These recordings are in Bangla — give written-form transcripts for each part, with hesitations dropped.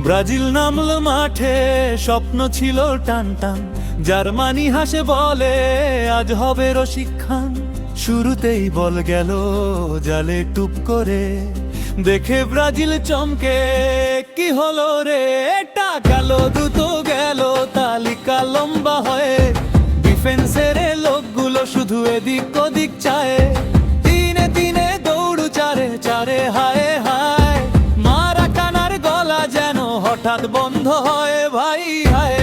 ব্রাজিল নামলো মাঠে, স্বপ্ন ছিল টান টান। জার্মানি হাসে বলে আজ হবে রসিক খান। শুরুতেই বল গেল জালে টুপ করে, দেখে ব্রাজিল চমকে কি হলো রে। এটা গেল দ্রুত গেল, তালিকা লম্বা হয়ে। ডিফেন্সের লোকগুলো শুধু এদিক ওদিক চায়। তিনে তিনে দৌড়, চারে চারে হায় হায়। মারাকানার গলা যেন হঠাৎ বন্ধ হয় ভাই হায়।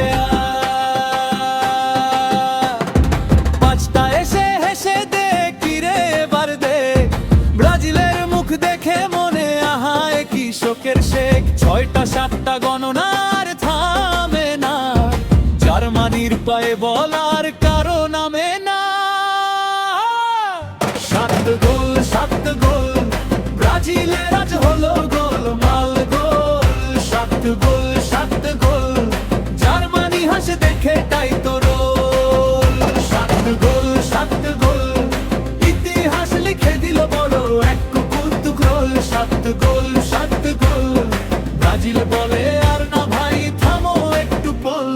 পাঁচটা এসে হেসে দে কিরে এবার দে। ব্রাজিলের মুখ দেখে মনে আহায় কি শোকের শেখ। ছয়টা সাতটা গণনার থামে না, জার্মানির পায়ে বলার কারো নামে না। সাত গোল সাত গোল, ব্রাজিলের আজ হলো গোলমাল গোল। সাত গোল সাত গোল, জার্মানি হাসে দেখে তাই তো রোল। সাত গোল সাত গোল, ইতিহাস লিখে দিল বড় এক কৌতুক রোল। সাত গোল সাত গোল, ব্রাজিল বলে আর না ভাই থামো একটু পল।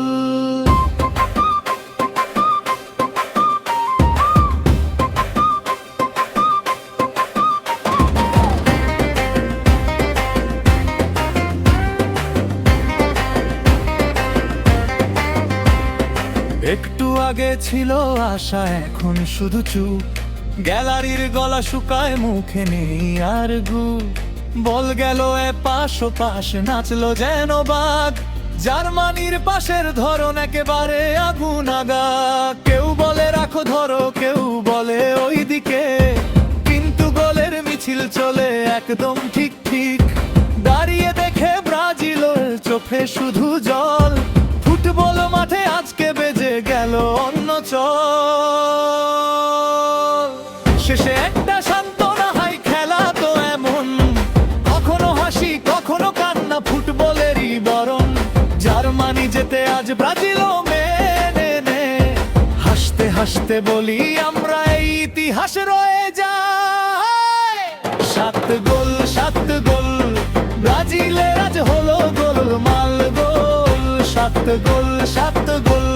একটু আগে ছিল আশা, এখন শুধু চুপ। গ্যালারির গলা শুকায়, মুখে নেই আর গু। বল গেল এ পাশ ও পাশ, নাচলো যেন বাঘ। জার্মানির পাশের ধরন একেবারে আগুন আগা। কেউ বলে রাখো ধরো, কেউ বলে ওই দিকে, কিন্তু গোলের মিছিল চলে একদম ঠিক ঠিক। দাঁড়িয়ে দেখে ব্রাজিলের চোখে শুধু জল। ফুটবল মাঠে আজকে বেজে গেল অন্য চল। শেষে একটা সান্ত্বনা, হাই খেলা তো এমন। কখনো হাসি কখনো কান্না, ফুটবলেরই বরণ। জার্মানি যেতে আজ ব্রাজিলও মেনে নে। হাসতে হাসতে বলি আমরা এই ইতিহাস রয়ে যায়। সাত গোল সাত গোল, ব্রাজিলের আজ হলো গোলমাল গোল। সাত গোল সাত গোল,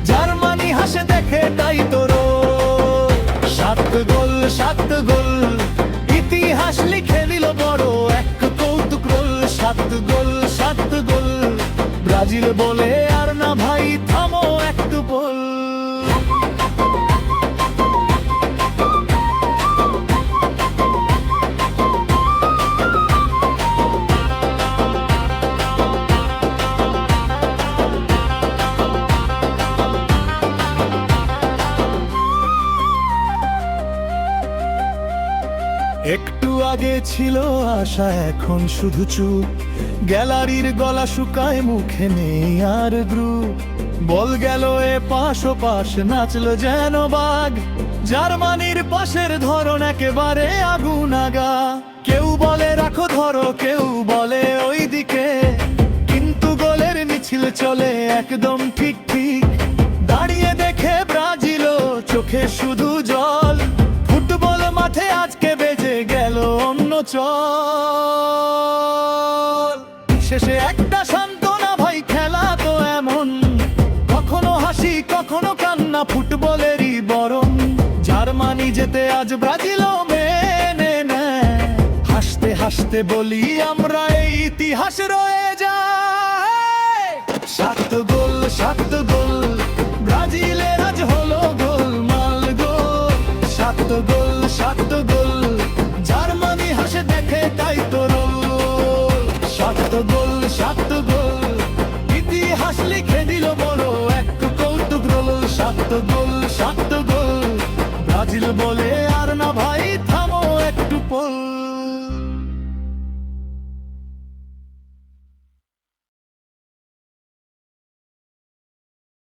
জার্মানি হাসে দেখে তাই তো রোল। সাত গোল সাত গোল, ইতিহাস লিখে দিল বড় এক কৌতুক রোল। সাত গোল সাত গোল, ব্রাজিল বলে আর না ভাই থামো একটু বল। একটু আগে ছিল আশা, এখন শুধু চুপ। গ্যালারির গলা শুকায়, মুখে নেই আর গ্রুপ। বল গেল এ পাশ ও পাশ, নাচলো যেন বাঘ। জার্মানির পাশের ধরন একেবারে আগুন আগা। কেউ বলে রাখো ধরো, কেউ বলে ওই দিকে, কিন্তু গোলের মিছিল চলে একদম ঠিক ঠিক। দাঁড়িয়ে দেখে ব্রাজিল চোখে শুধু জল। ফুটবল মাঠে আজকে বেজে গেল অন্য চল। শেষে একটা সান্ত্বনা, ভাই খেলা তো এমন। কখনো হাসি কখনো কান্না, ফুটবলেরই বরণ। জার্মানি যেতে আজ ব্রাজিলও মেনে নেয়। হাসতে হাসতে বলি আমরা এই ইতিহাস রয়ে যায়। সাত গোল সাত গোল, ব্রাজিলের আজ হলো গোলমাল গোল। সাত গোল সাত গোল, জার্মানি হাসে দেখে তাই তো রোল। সাত গোল সাত গোল, ইতিহাস লিখে দিল বড় এক কৌতুক রোল। সাত গোল সাত গোল, ব্রাজিল বলে আর না ভাই